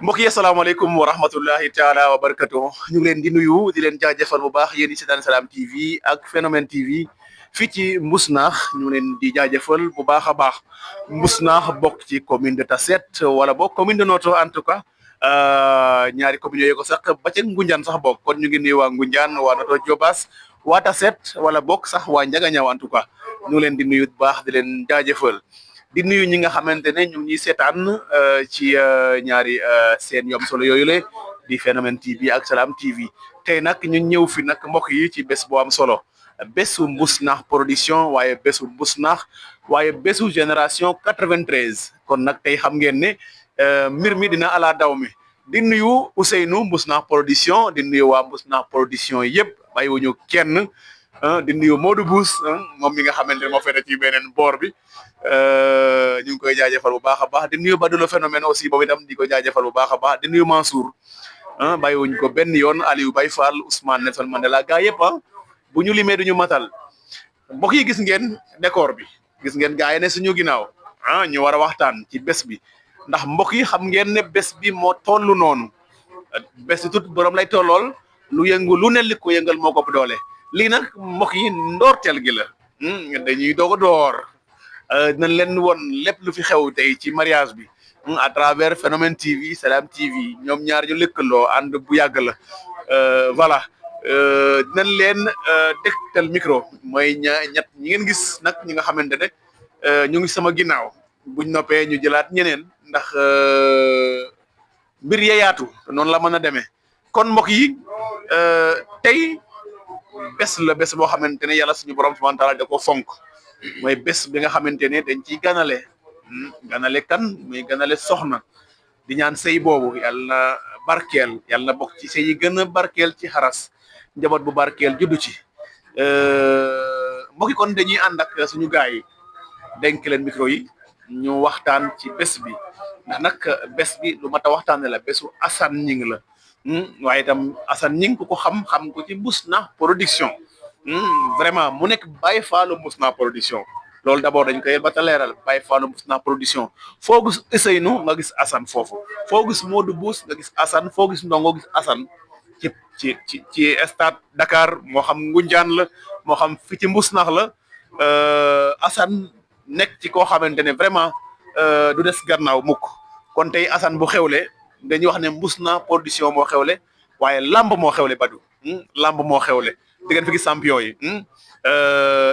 mbokk yi asalaamaaleykum wa rahmatullahi taala wa barakatuh ñu ngi leen di nuyu di leen jaajëfal bu baax yéen ci seetaan Salam TV ak Phénomène TV fii ci Mbousnakh ñu ngi leen di jaajëfal bu baax a baax Mbousnakh bokk ci commune de Tassette wala boog commune de Noto en tout cas ñaari communes yooyu ko sax ba ca Ngunjaan sax bokk kon ñu ngi nuyu waa Ngunjaan waa Noto Diobass waa Tassette wala bokk sax waa Njagañaaw en tout cas ñu ngi leen di nuyu bu baax di leen jaajëfal. di nuyu ñi nga xamante ne ñu ngi ñuy seetaan ci ñaari seen yu am solo yooyu le di Phénomène TV ak Salam TV tey nag ñu ñëw fi nag mbokk yi ci bés bu am solo bésu Mbousnakh production waaye bésu Mbousnakh waaye bésu génération 93 kon nag tey xam ngeen ne mbir mi dina ala daw mi di nuyu Ousseynou Mbousnakh production di nuyu waa Mbousnakh production yëpp bàyyiwuñu kenn di nuyu Modou Bous moom mi nga xamante ne moo fete ci beneen boor bi. ñu ngi koy jaajëfal bu baax a baax di nuyu Badou le Phénomène aussi boobu itam di ko jaajëfal bu baax a baax di nuyu Mansour bàyyiwuñ ko benn yoon Aliou Baye Fall Ousmane Nelson Mandela gaa yëpp bu ñu limee duñu matal mbokk yi gis ngeen décor bi gis ngeen gaa yi ne suñu ginnaaw ñu war a waxtaan ci bés bi ndax mbokk yi xam ngeen ne bés bi moo tollu noonu bés bi tut borom lay tollool lu yëngu lu ne li ko yëngal moo ko doole lii nag mbokk yi ndoorteel gi la dañuy doog a door. dinañ leen woon lépp lu fi xew tey ci mariage bi à travers Phénomène TV Salam TV ñoom ñaar ñu lëkkaloo ànd bu yàgg la voilà dinañ leen dégtal micro mooy ñett ñi ngeen gis nag ñi nga xamante ne ñu ngi sama ginnaaw buñ noppee ñu jëlaat ñeneen ndax mbir yeyaatu noonu la mën a demee kon mbokk yi tey bés la bés boo xamante ne yàlla suñu borom subhanahu wa taala da ko fonk. mooy bés bi nga xamante ne dañ ciy ganale kan muy ganale soxna di ñaan sëy boobu yàlla na barkeel yàlla na bokk ci sëy yi gën a barkeel ci xaras njaboot bu barkeel juddu ci mbokki kon dañuy ànd ak suñu gaay yi dénk leen micro yi ñu waxtaan ci bés bi ndax nag bés bi lu mat a waxtaane la bésu Assane Gning la waaye itam Assane Gning ku ko xam ko ci Mbousnakh production vraiment mu nekk Baye Fallu Mbousnakh production loolu d'abord dañ koy ba ta leeral Baye Fallu Mbousnakh production foo gis Ousseynou nga gis Assane foofu foo gis Modou Bous nga gis Assane foo gis Ndongo gis Assane ci stade Dakar moo xam Ngunjaan la moo xam fi ci Mbousnakh la Assane nekk ci koo xamante ne vraiment du des gannaaw mukk kon tey Assane bu xewle dañuy wax ne Mbousnakh production moo xewle waaye lamb moo xewle Badou lamb moo xewle di ngeen fi gis champion yi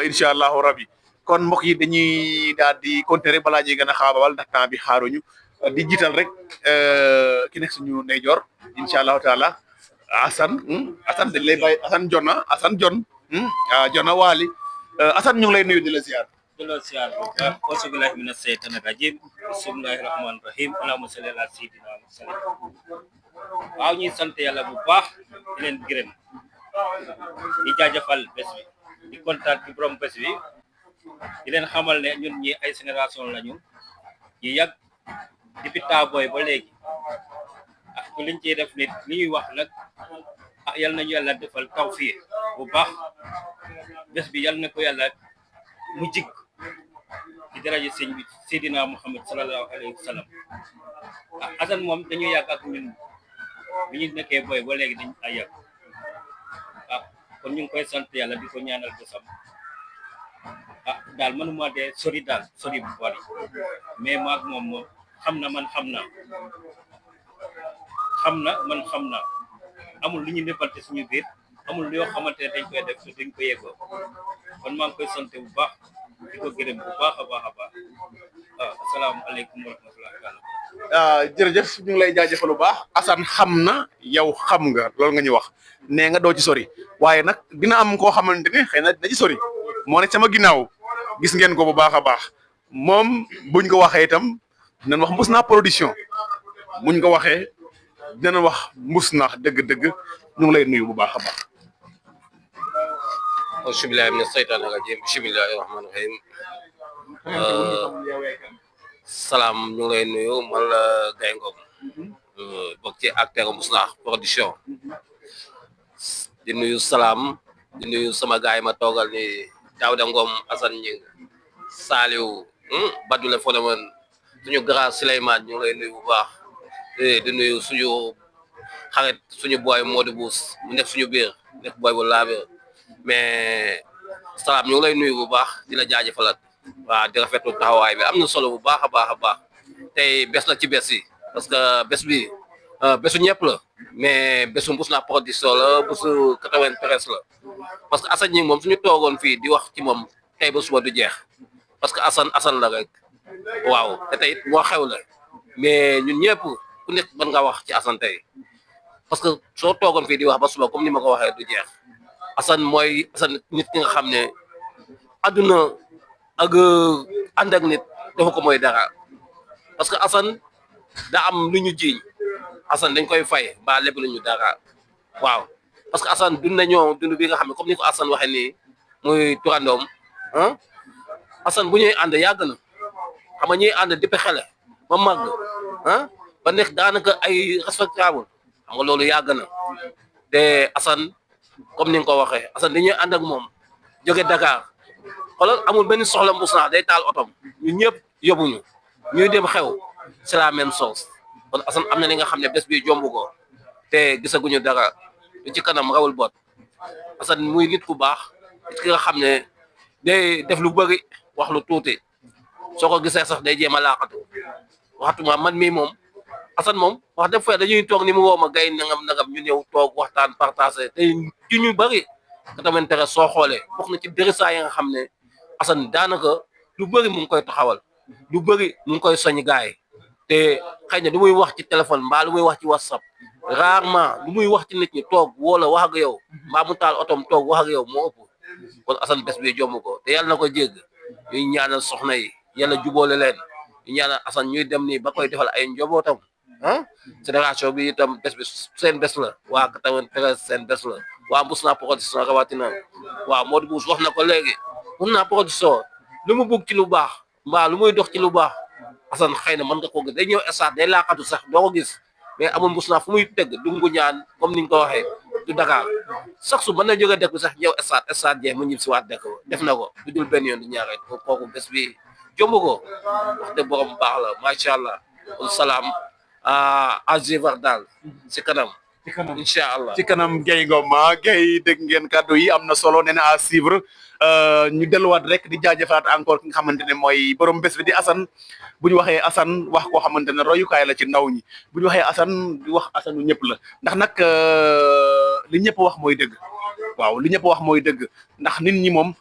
incha allahu rabi kon mbokk yi dañuy daal di continuer balaa ñuy gën a xaababal ndax temps bi xaaruñu di jiital rek ki nekk suñu ndeyjoor incha allahu taala Assane Assane dañ lay bàyyi Assane Jonna Assane Jon Jonna Waali Assane ñu ngi lay nuyu di la ziar. di la ziar bu baax auzu billahi mina seytaani rajim bismillahi rahmaani rahim allahumma salli ala sayyidina Muhammad waaw ñuy sant yàlla bu baax di leen gërëm di jaajëfal bés bi di kontaan ci borom bés bi di leen xamal ne ñun ñi ay génération lañu yi yàgg depuis taaboy ba léegi ak ku liñ ciy def nit li ñuy wax nag yal nañu yàlla defal tawfiq bu baax bés bi yal na ko yàlla mu jig ci daraja sëñ bi Seydina Muhammad sallallahu alayhi wa sallam Assane moom dañu yàgg ak ñun bi ñu nekkee boy ba léegi dañ ay yàgg kon ñu ngi koy sant yàlla di ko ñaanal bésam daal manuma de sori daal sori bu bari mais maag moom xam na man xam naa amul lu ñu neppante suñu biir amul yoo xamante ne dañ koy def dañ ko yeggoo kon maa ngi koy sant bu baax di ko gërëm bu baax a baax asalaamaaleykum wa rahmatulah. jërëjëf ñu ngi lay jaajëfal bu baax Assane xam na yow xam nga loolu nga ñu wax nee nga doo ci sori waaye nag dina am koo xamante ne xëy na dina ci sori moo ne sama ginnaaw gis ngeen ko bu baax a baax moom buñ ko waxee itam dinañ wax Mbousnakh production buñ ko waxee dinañ wax Mbousnakh dëgg-dëgg ñu ngi lay nuyu bu baax a baax. auzu billahi mina seytaani rajim bismillahi rahmaani rahim salaam ñu ngi lay nuyu man la Gaye Ngom bokk ci acteur Mbousnakh production di nuyu Salaam di nuyu sama gaay ma toogal ni Daouda Ngom Assane Gning Saliou Badou le Phénomène suñu grand Souleymane ñu ngi lay nuyu bu baax di nuyu suñu xarit suñu boy Modou Bous mu nekk suñu biir nekk boy bu laabe mais Salam ñu ngi lay nuyu bu baax di la jaajëfalaat waaw di rafetlu taxawaay bi am na solo bu baax a baax a baax tey bés la ci bés yi parce que bés bi bésu ñëpp la mais bésu Mbousnakh production la bésu 93 la parce que Assane ñi moom suñu toogoon fii di wax ci moom tey ba suba du jeex parce que Assane la rek waaw te tey moo xew la mais ñun ñëpp ku nekk mën nga wax ci Assane tey parce que soo toogoon fii di wax ba suba comme ni ma ko waxee du jeex Assane mooy Assane nit ki nga xam ne àdduna ak ànd ak nit dafa ko mooy dara parce que Assane daa am lu ñu jiiñ Assane dañ koy fay mbaa lépp lu ñu dara waaw parce que Assane dund nañoo dund bi nga xam ne comme ni ko Assane waxee nii muy turandoom ah Assane bu ñuy ànd yàgg na xam nga ñuy ànd depuis xele ba màgg ah ba nekk daanaka ay respectable xam nga loolu yàgg na te Assane comme ni nga ko waxee Assane dañuy ànd ak moom jóge Dakar xoolal amul benn soxla Mbousnakh day taal otom ñun ñëpp yóbbuñu ñuy dem xew c'est la même chose kon Assane am na li nga xam ne bés bi jomb ko te gisaguñu dara lu ci kanam rawul boot Assane muy nit ku baax nit ki nga xam ne day def lu bëri wax lu tuuti soo ko gisee sax day jéem a laaxatu waxtuma man mii moom Assane moom wax dëgg fa dañuy toog ni mu woo ma gay nangam ñu ñëw toog waxtaan partagé te ci ñu bëri 93 soo xoolee bokk na ci dërësaa yi nga xam ne Assane daanaka lu bëri mu ngi koy taxawal lu bëri mu ngi koy soñ gaay te xëy na lu muy wax ci téléphone mbaa lu muy wax ci WhatsApp rarement lu muy wax ci nit ñi toog wala wax ak yow mbaa mu taal otom toog wax ak yow moo ëpp kon Assane bés bi jomb ko te yàlla na ko jégg ñuy ñaanal soxna yi yàlla jubóole leen ñu ñaanal Assane ñuy dem nii ba koy defal ay njobootam ah génération bi itam bés bi seen bés la waa 93 seen bés la waa Mbousnakh production rawatina waaw Modou Bous wax na ko léegi Mbousnakh production lu mu bugg ci lu baax mbaa lu muy dox ci lu baax Assane xëy na mën nga ko gis day ñëw stade day laaqatu sax doo ko gis mais amul Mbousnakh fu muy tëgg dungu ñaan comme ni nga ko waxee du Dakar sax su mën na jóge dëkk bi sax ñëw stade jeex mu ñib si waat dëkk def na ko du dul benn yoon di ñaareel kooku bés bi jomb ko wax dëgg borom baax la macha allah kon salaam agivar daal si kanam incha allah ci kanam Gaye Ngom Gaye dégg ngeen kàddu yi am na solo nee na à suivre ñu delluwaat rek di jaajëfalaat encore ki nga xamante ne mooy borom bés bi di Assane bu ñu waxee Assane wax koo xamante ne royukaay la ci ndaw ñi bu ñu waxee Assane di wax Assane ñëpp la ndax nag li ñëpp wax mooy dëgg waaw li ñëpp wax mooy dëgg ndax nit ñi moom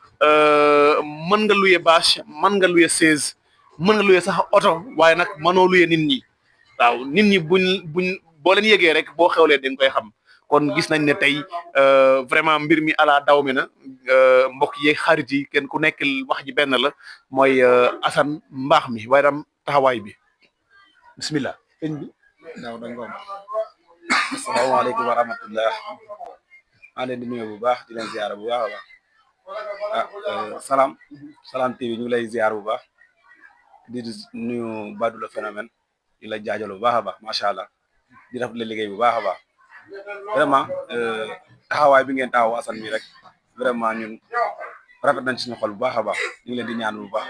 mën nga luye bâche mën nga luye chaise mën nga luye sax oto waaye nag mënoo luye nit ñi waaw nit ñi buñ boo leen yëgee rek boo xewlee da nga koy xam kon gis nañ ne tey vraiment mbir mi ala daw mi na mbokk yi xarit yi kenn ku nekk wax ji benn la mooy Assane mbaax mi waaye tam taxawaay bi bismillah sëñ bi daaw da ngoom asalaamaaleykum wa rahmatullah maa leen di nuyu bu baax di leen ziar bu baax a baax Salam TV ñu ngi lay ziar bu baax di nuyu Badou le phénomène di la jaajal bu baax a baax macha allah di rafetlu liggéey bu baax a baax vraiment taxawaay bi ngeen taxaw Assane mi rek vraiment ñun rafet nañ suñu xol bu baax a baax ñu ngi leen di ñaan bu baax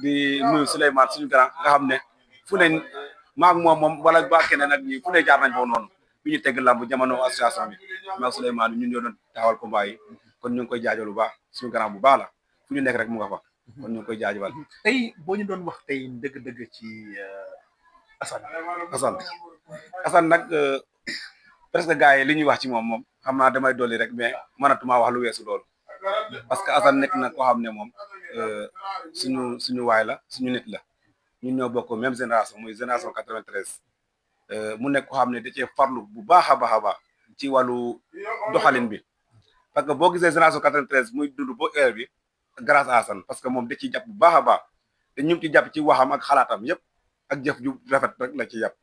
di nuyu Souleymane suñu grand nga xam ne fu ne maag moom wala ba keneen ak ñi fu ne jaar nañ foofu noonu bi ñu tegg lamb jamono association bi maag Souleymane ñun ñoo doon taxawal combat yi kon ñu ngi koy jaajal bu baax suñu grand bu baax la fu ñu nekk rek mu nga fa kon ñu ngi koy jaajëfal. tey boo ñu doon wax tey dëgg-dëgg ci Assane nag presque gars yi li ñuy wax ci moom xam naa damay dolli rek mais mënatuma wax lu weesu loolu parce que Assane nekk na koo xam ne moom suñu waay la suñu nit la ñun ñoo bokk même génération muy génération 93 mu nekk koo xam ne da cee farlu bu baax a baax a baax ci wàllu doxalin bi parce que boo gisee génération 93 muy dund ba heure bi grâce à Assane parce que moom da ciy jàpp bu baax a baax te ñu ngi ci jàpp ci waxam ak xalaatam yëpp ak jëf ju rafet rek la ci jàpp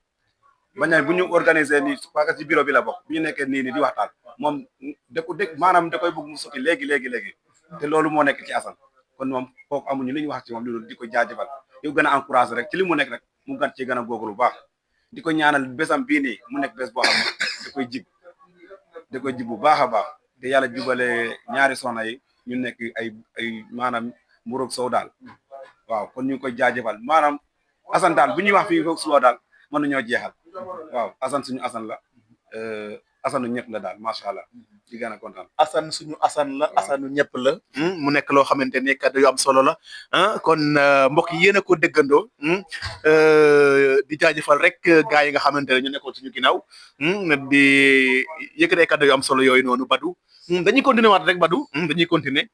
bañ bu ñu organiser nii parce que ci bureau bi la bokk bu ñu nekkee nii di waxtaan moom da ko dégg maanaam da koy bëgg mu sotti léegi te loolu moo nekk ci Assane kon moom kooku amuñu li ñu wax ci moom loolu di ko jaajëfal yow gën a encouragé rek ci li mu nekk rek mu gën ci gën a góorgóorlu bu baax di ko ñaanal bésam bii nii mu nekk bés boo xam ne da koy jig bu baax a baax te yàlla jubale ñaari soxna yi ñu nekk ay maanaam mburoog sow daal waaw kon ñu ngi koy jaajëfal maanaam Assane daal bu ñuy wax fii foog suba daal mënuñoo jeexal waaw Assane suñu Assane la Assane ñëpp la daal macha allah di gën a kontaan. Assane suñu Assane la Assane ñëpp la. mu nekk loo xamante ne kàddu yu am solo la kon mbokk yi yéen a ko déggandoo di jaajëfal rek gars yi nga xamante ne ñu nekkoon suñu ginnaaw di yëkkatee kàddu yu am solo yooyu noonu Badou dañuy continuer waat rek Badou dañuy continuer.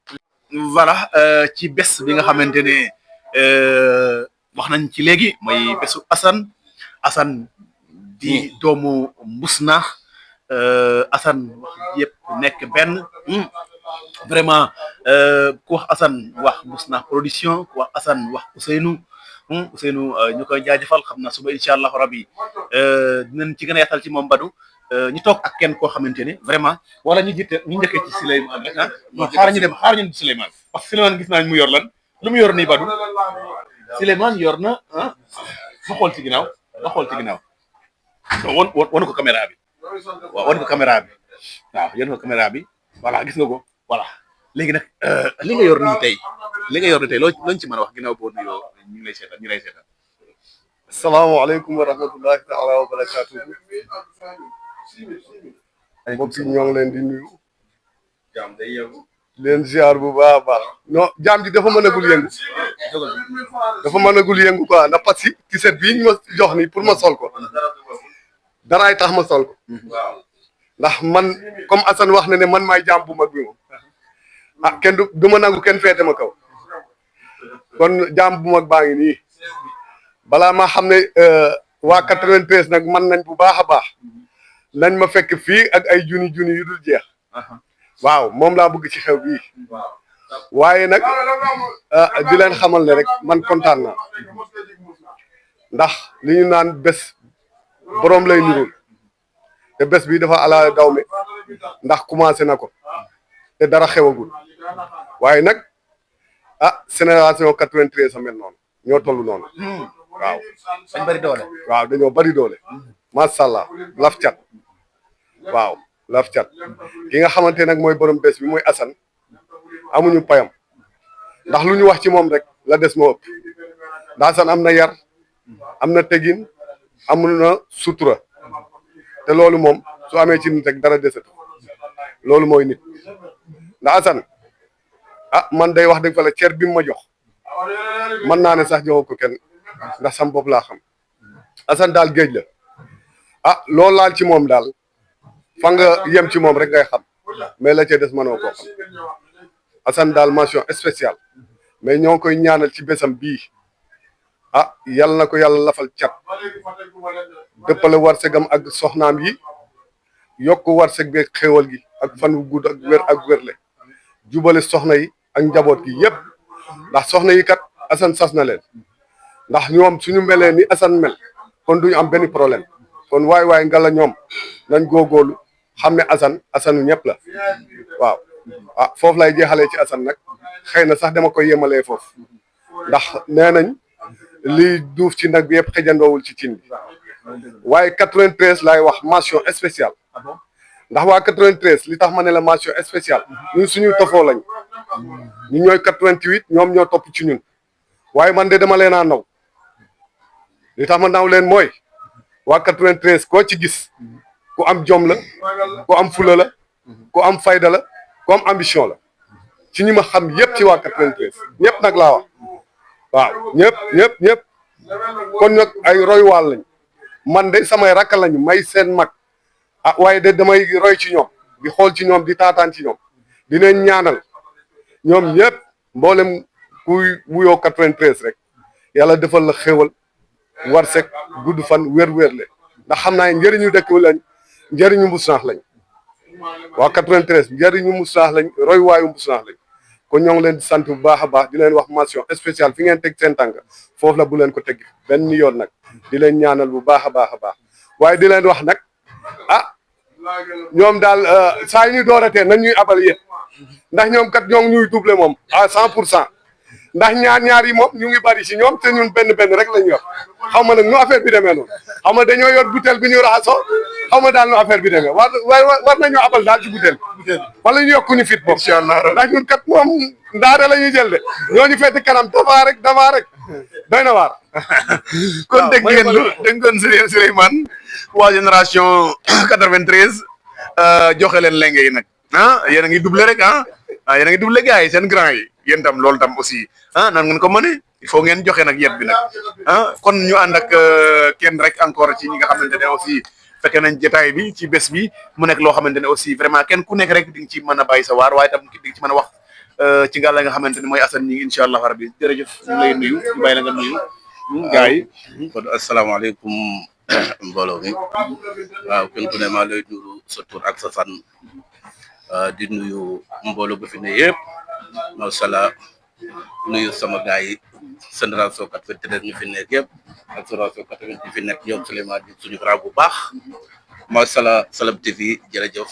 voilà ci bés bi nga xamante ne wax nañ ci léegi mooy bésu Assane di doomu Mbousnakh Assane wax yëpp nekk benn vraiment ku wax Assane wax Mbousnakh production ku wax Assane wax Ousseynou ñu koy jaajëfal xam naa suba incha allah rabi dinañ ci gën a yaatal ci moom Badou ñu toog ak kenn koo xamante ne vraiment wala ñu njëkkee ci Souleymane rek xaaral ñu dem Souleymane parce que Souleymane gis naa mu yor lan lu mu yor nii Badou Souleymane yor na ma xool ci ginnaaw won ko caméra bi waaw won ko caméra bi waaw yéen ko caméra bi voilà gis nga ko voilà léegi nag li nga yor nii tey looñ ci mën a wax ginnaaw boo nuyoo ñu lay seetaan salaamaaleykum wa rahmatullahi taala wa barakatuhu mbokk yi ñoo ngi leen di nuyu leen ziar bu baax a baax non jaam ji dafa mënagul yëngu quoi ndax parce que t-shirt bii ñu ma jox nii pour ma sol ko daraay tax ma sol ko ndax man comme Assane wax na ne man maay jaam bu mag bi moom kenn du ma nangu kenn feete ma kaw kon jaam bu mag baa ngi nii balaa ma xam ne waa 93 nag man nañ bu baax a baax nañ ma fekk fii ak ay junni yu dul jeex waaw moom laa bëgg ci xew bii waaye nag di leen xamal ne rek man kontaan naa ndax li ñu naan bés borom lay nirul te bés bi dafa ala dawme ndax commencé na ko te dara xewagul waaye nag génération 93 a mel noonu ñoo toll noonu waaw dañ bari doole waaw dañoo bari doole macha allah laf cat waaw laf cat ki nga xamante nag mooy borom bés bi mooy Assane amuñu payam ndax lu ñu wax ci moom rek la des moo ëpp ndax Assane am na yar am na tegin amul na sutura te loolu moom su amee ci nit rek dara desatu loolu mooy nit ndax Assane man day wax dëgg fa la cër bi mu ma jox mën naa ne sax joxoo ko kenn ndax sam bopp laa xam Assane daal géej la loolu laal ci moom daal fa nga yem ci moom rek ngay xam mais la cee des mënoo koo xam Assane daal mention spéciale mais ñoo ngi koy ñaanal ci bésam bii yal na ko yàlla lafal cat dëppale warsegam ak soxnaam yi yokk warseg beeg xéwal gi ak fan wu gudd ak wérle jubale soxna yi ak njaboot gi yëpp ndax soxna yi kat Assane sas na leen ndax ñoom suñu melee ni Assane mel kon duñu am benn problème kon waay ngala ñoom nañ góorgóorlu xam ne Assane ñëpp la waaw foofu lay jeexalee ci Assane nag xëy na sax dama koy yemalee foofu ndax nee nañ li duuf ci nag bi yëpp xëjandoowul ci cin bi waaye 93 laay wax mention spéciale ndax waa 93 li tax ma ne la mention spéciale ñun suñuy tofoo lañ ñu ñooy 88 ñoom ñoo topp ci ñun waaye man de dama leen a naw li tax ma naw leen mooy waa 93 koo ci gis ku am jom la ku am fula la ku am fayda la ku am ambition la ci ñi ma xam yëpp ci waa 93 ñëpp nag laa wax waaw ñëpp kon nag ay roy waal lañ man de samay rakk lañu may seen mag waaye de damay roy ci ñoom di xool ci ñoom di taataan ci ñoom di leen ñaanal ñoom ñëpp mboolem kuy wuyoo 93 rek yàlla defal la xéwal warsek gudd fan wér-wér le ndax xam naa njëriñu dëkk lañ njëriñu Mbousnakh lañ waa 93 njëriñu Mbousnakh lañ roy waayu Mbousnakh lañ kon ñoo ngi leen di sant bu baax a baax di leen wax mention spéciale fi ngeen teg seen tànk foofu la bu leen ko teg benn yoon nag di leen ñaanal bu baax a baax a baax waaye di leen wax nag ñoom daal saa yu ñu dooratee nañ ñuy abal yéen ndax ñoom kat ñoo ngi ñuy doublé moom à 100% ndax ñaar yi moom ñu ngi bari si ñoom te ñun benn rek lañ yor xaw ma nag nu affaire bi demee noonu xaw ma dañoo yor butéel bi ñu raxasoo xaw ma daal nu affaire bi demee war nañoo abal daal ci butéel wala ñu yokku ñu fit boobu ndax ñun kat moom ndaare la ñuy jël de ñooñu fete kanam dafa rek doy na waar. kon dégg ngeen Souleymane waa génération 93 joxe leen lenge yi nag yéen a ngi doublé rek yéen a ngi doublé gars yi seen grand yi yéen tam loolu tam aussi nan ngeen ko mëne il faut ngeen joxe nag yet bi nag kon ñu ànd ak kenn rek encore ci ñi nga xamante ne aussi fekke nañ jotaay bi ci bés bi mu nekk loo xamante ne aussi vraiment kenn ku nekk rek di nga ci mën a bàyyi sa waar waaye tam di nga ci mën a wax ci nga la nga xamante ne mooy Assane ñi incha allah rabbi jërëjëf ñu lay nuyu ñu bàyyi la nga nuyu gars yi. kon asalaamaaleykum mbooloo mi waaw kenn ku ne maa lay nuyu sa tur ak sa san di nuyu mbooloo bu fi ne yëpp macha allah nuyu sama gars yi génération 93 ñu fi nekk yëpp ak génération 80 ñu fi nekk ñoom Souleymane di suñu grand bu baax macha allah Salam TV jërëjëf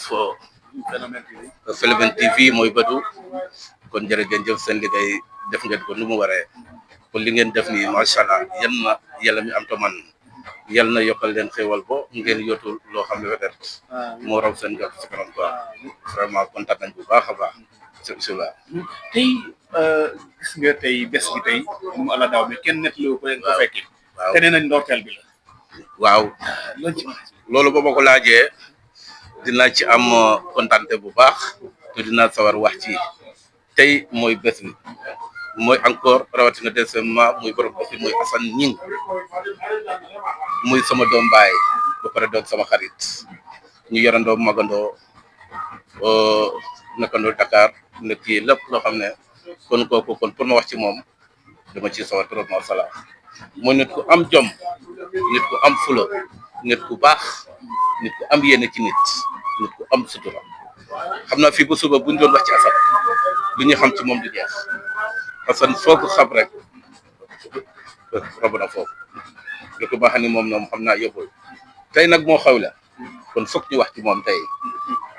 Phénomène TV mooy bëtu kon jërëjëf seen liggéey def ngeen ko nu mu waree kon li ngeen def nii macha allah yal na yàlla mi am to man yal na yokkal leen xéwal bo ngeen yóotul loo xam ne peut-être moo raw seen jot si kanam quoi vraiment kontaan nañ bu baax a baax bisimilah. tey gis nga tey bés bi tey mu ala daaw bi kenn nettali ko leen ko fekkee. waaw te nee nañ ndorteel bi la. waaw loolu ci loolu ba ma ko laajee dinaa ci am kontaante bu baax te dinaa sawar wax ci tey mooy bés bi mooy encore rawatina deuxièmement muy borom bés bi muy Assane Gning muy sama doom baay ba pare doon sama xarit ñu yorandoo magandoo nekkandoo Dakar nekk ci lépp loo xam ne kon kooku kon pour ma wax ci moom dama ciy sawar trop macha allah mooy nit ku am jom nit ku am fula nit ku baax nit ku am yéene ci nit ku am sutura xam naa fii ba suba buñ doon wax ci Assane lu ñu xam ci moom du jeex Assane foo ko xam rek rob na foofu lu ko baax ni moom xam naa yóbbul tey nag moo xew la kon foog ñu wax ci moom tey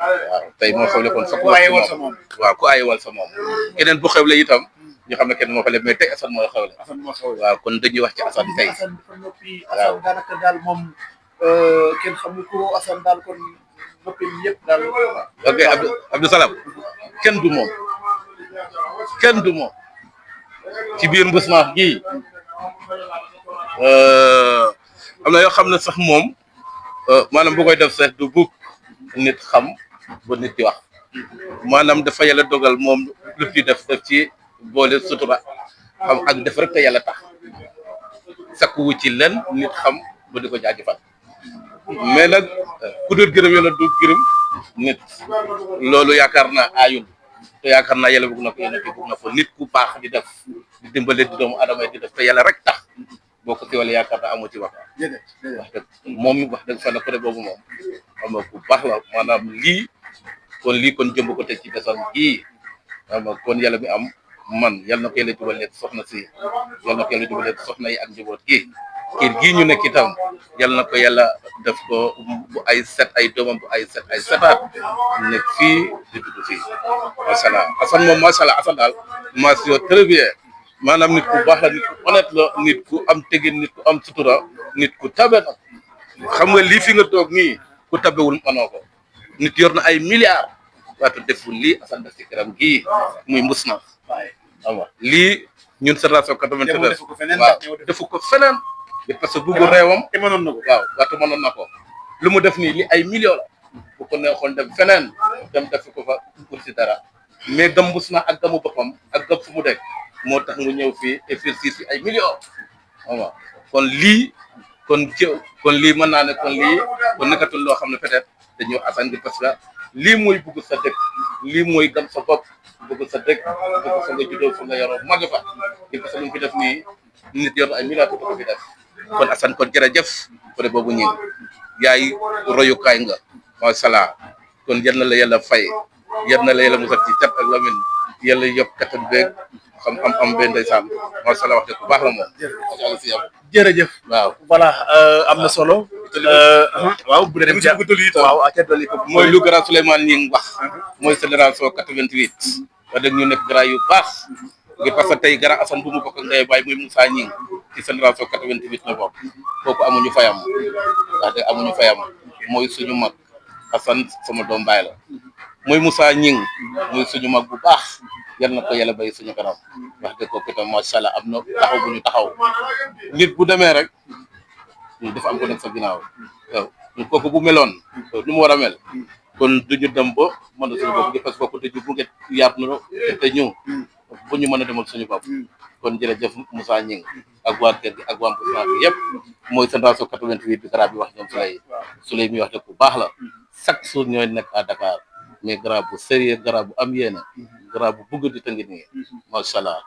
waaw tey moo xew la kon foog ñu wax ci moom waaw ku ayewal sa moom keneen bu xew la itam ñu xam ne kenn moo xewle mais tey Assane mooy xewle waaw kon dañuy wax ci Assane tey waaw daanaka daal moom kenn xamu ko Assane daal kon noppi yëpp daal. ok Abdou Salam kenn du moom ci biir Mbousnakh gii am na yoo xam ne sax moom maanaam bu koy def sax du bugg nit xam ba nit di wax maanaam dafa yàlla dogal moom lu fi def ci boole sutura xam ak def rek te yàlla tax sakku wu ci len nit xam ba di ko jaajëfal mais nag ku dul gërëm yàlla du gërëm nit loolu yaakaar naa aayul te yaakaar naa yàlla bëgg na ko yéen a bëgg na ko nit ku baax di def di dimbale di doomu adama yi di def te yàlla rek tax boo ko teewalee yaakaar naa amoo ci wax wax dëgg moom wax dëgg fa la côté boobu moom xam nga ku baax la maanaam lii kon jëmb ko teg ci desal gii xam nga kon yàlla mi am man yàlla na ko yàlla jubaleeg soxna si yàlla na ko yàlla jubaleeg soxna yi ak njaboot gi kër gii ñu nekk itam yàlla na ko yàlla def ko bu ay set ay doomam bu ay set ay setaat nekk fii di dugg fii macha allah Assane moom macha allah Assane daal mention très bien maanaam nit ku baax la nit ku honnête la nit ku am tegin nit ku am sutura nit ku tabe nag xam nga lii fi nga toog nii ku tabewul manoo ko nit yor na ay milliards waatu deful lii Assane def ci këram gii muy Mbousnakh xam nga lii ñun génération 93 waaw defu ko feneen parce que buggu réewam te mënoon na ko waaw waatu mënoon na ko lu mu def nii li ay millions la bu ko neexoon dem feneen dem defi ko fa pour si dara mais gam Mbousnakh ak gamu boppam ak gam fu mu dëkk moo tax mu ñëw fii investir fi ay millions xam nga kon lii kon lii mën naa ne kon lii kon nekkatul loo xam ne peut-être dañuy wax Assane gi parce que lii mooy bugg sa dëkk lii mooy gam sa bopp bugg sa dëkk bugg fa nga juddoo fa nga yoroo mag fa di parce que lu mu fi def nii nit yor ay milliards ko fi def kon Assane kon jërëjëf côté boobu ñëw yaay royukaay nga macha allah kon yal na la yàlla fay yal na la yàlla musal ci cat ak lamin yàlla yokk kattan beeg am benn ndeysaan macha allah wax dëgg bu baax la moom. jërëjëf. waaw voilà am na solo. waaw bu dee dem ca waaw ca dolli ko mooy lu grand Souleymane Gning wax. mooy génération 88. wax dëgg ñu nekk grand yu baax. ngir parce que tey grand Assane bu mu bokk ak ndey baay muy Moussa Gning ci génération 88 la bokk kooku amuñu fayam wax dëgg amuñu fayam mooy suñu mag Assane sama doom baay la muy Moussa Ñing muy suñu mag bu baax yal na ko yàlla bay suñu kanam wax dëgg ko itam macha allah am na taxaw bu ñu taxaw nit bu demee rek dafa am ko nekk sa ginnaaw waaw kooku bu meloon nu mu war a mel kon duñu dem ba mën a suñu bopp di fas bopp te ju bu nget yaat na te ñu bu ñu mën a demal suñu bopp kon jërëjëf Moussa Ñing ak waa kër gi ak waa Moussa bi yëpp mooy génération 88 bi garab bi wax ñoom Souley mi wax dëgg bu baax la chaque jour ñooy nekk à Dakar mais garab bu sérieux garab bu am yéene garab bu bëgg di tëngi nii macha allah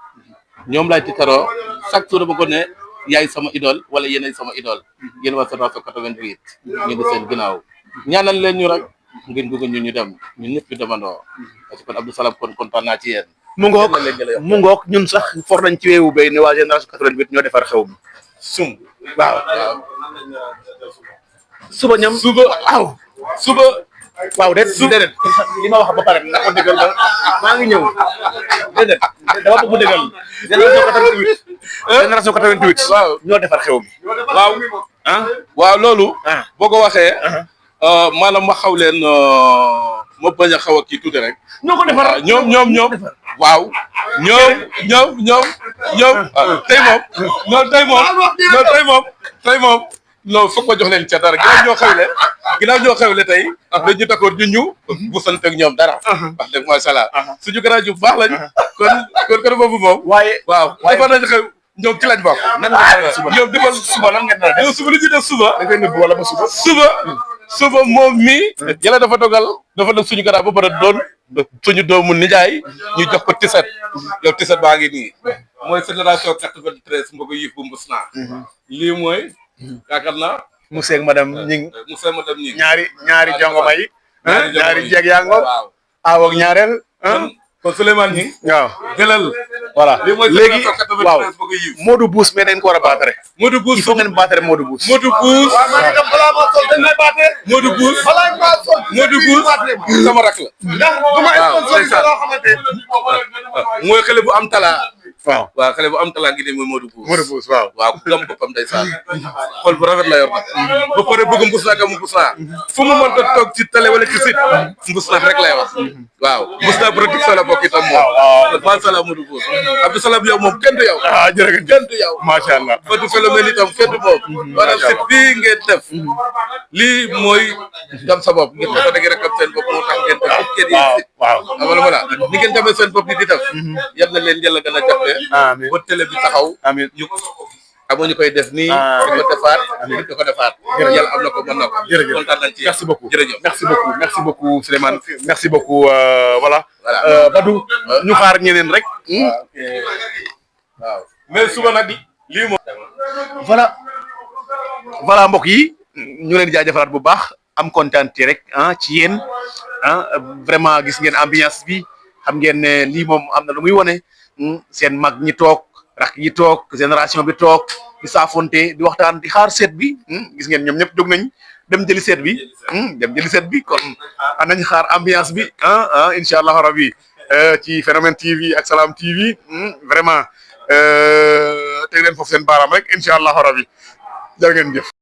ñoom laay tikaroo chaque jour dama ko ne yaay sama idole wala yéenay sama idole yéen waa génération 88 ñu ngi seen ginnaaw ñaanal leen ñu rek ngeen bëgg ñu dem ñun ñëpp ñu demandoo parce que kon Abdou Salam kon kontaan naa ci yéen mu ngoog ñun sax for nañ ci weewu béy ne waa génération 88 ñoo defar xew mi waaw suba ñam suba waaw déedéet li ma wax ba pare na ko dëggal maa ngi ñëw déedéet dama bëgg mu dëggal génération 88 waaw ñoo defar xew mi waaw loolu boo ko waxee maanaam ma xaw leen ma bañ a xaw a kii tuuti rek ñoo ko defar ñoom waaw ñoom tey moom non foog ma jox leen ca dara ginnaaw ñoo xewle tey dañu takkoon ñu bu sant ak ñoom dara wax dëgg macha allah suñu garage yu baax lañ kon boobu moom waaw dafa nañ xew ñoom ci lañ bokk nan nga suba ñoom defal suba lan ngeen def ñoom suba li ñu def suba da ngay nëbb wala ba suba moom mi yàlla dafa dogal dafa def suñu garab ba pare doon suñu doomu nijaay ñu jox ko tiset yow tiset baa ngi nii mooy génération 93 mbogo yif bu mbus naa lii mooy yaakaar naa monsieur ak madame Ñing ñaari jongoma yi ñaari jeeg yaa ngo aw ak ñaareel kon Souleymane Ñing waaw jëlal voilà léegi waaw Modou Bouss mais dañ ko war a baatare Modou Bouss il faut ngeen baatare Modou Bouss sama rak la mooy xale bu am talaa waaw xale bu am talaa ngi ne mooy Modou Bouss waaw ku gëm boppam day saa xol bu rafet la yor nag ba pare bëgg mbus naa gam mbus naa fu mu mën a toog ci télé wala ci site mbus naa rek lay wax waaw mbus naa production la bokk itam moom macha allah Modou Bouss Abdou Salam yow moom kenn du yow jërëjëf kenn du yow macha allah Fatou phénomène itam kenn du moom maanaam site bii ngeen def lii mooy gam sa bopp ngeen dafa dëgg rek am seen bopp moo tax ngeen def kenn yi site amala voilà ni ngeen jamee seen bopp yi di def yal na leen yàlla gën a jàppee ba télé bi taxaw ñu amuñu koy def nii di ko defaat yàlla am na ko mën na ko kontaan nañ ci merci beaucoup jërëjëf merci beaucoup Souleymane merci beaucoup voilà Badou ñu xaar ñeneen rek waaw mais suba nag lii moom voilà mbokk yi ñu leen jaajëfalaat bu baax am kontaan rek ci yéen vraiment gis ngeen ambiance bi xam ngeen ne lii moom am na lu muy wone seen mag ñi toog rak yi toog génération bi toog di saafonte di waxtaan di xaar seet bi gis ngeen ñoom ñëpp jóg nañ dem jëli seet bi kon nañ xaar ambiance bi incha allah rabbi ci Phénomène TV ak Salam TV vraiment teg leen foofu seen baaraam rek incha allah rabbi jërë ngeen jëf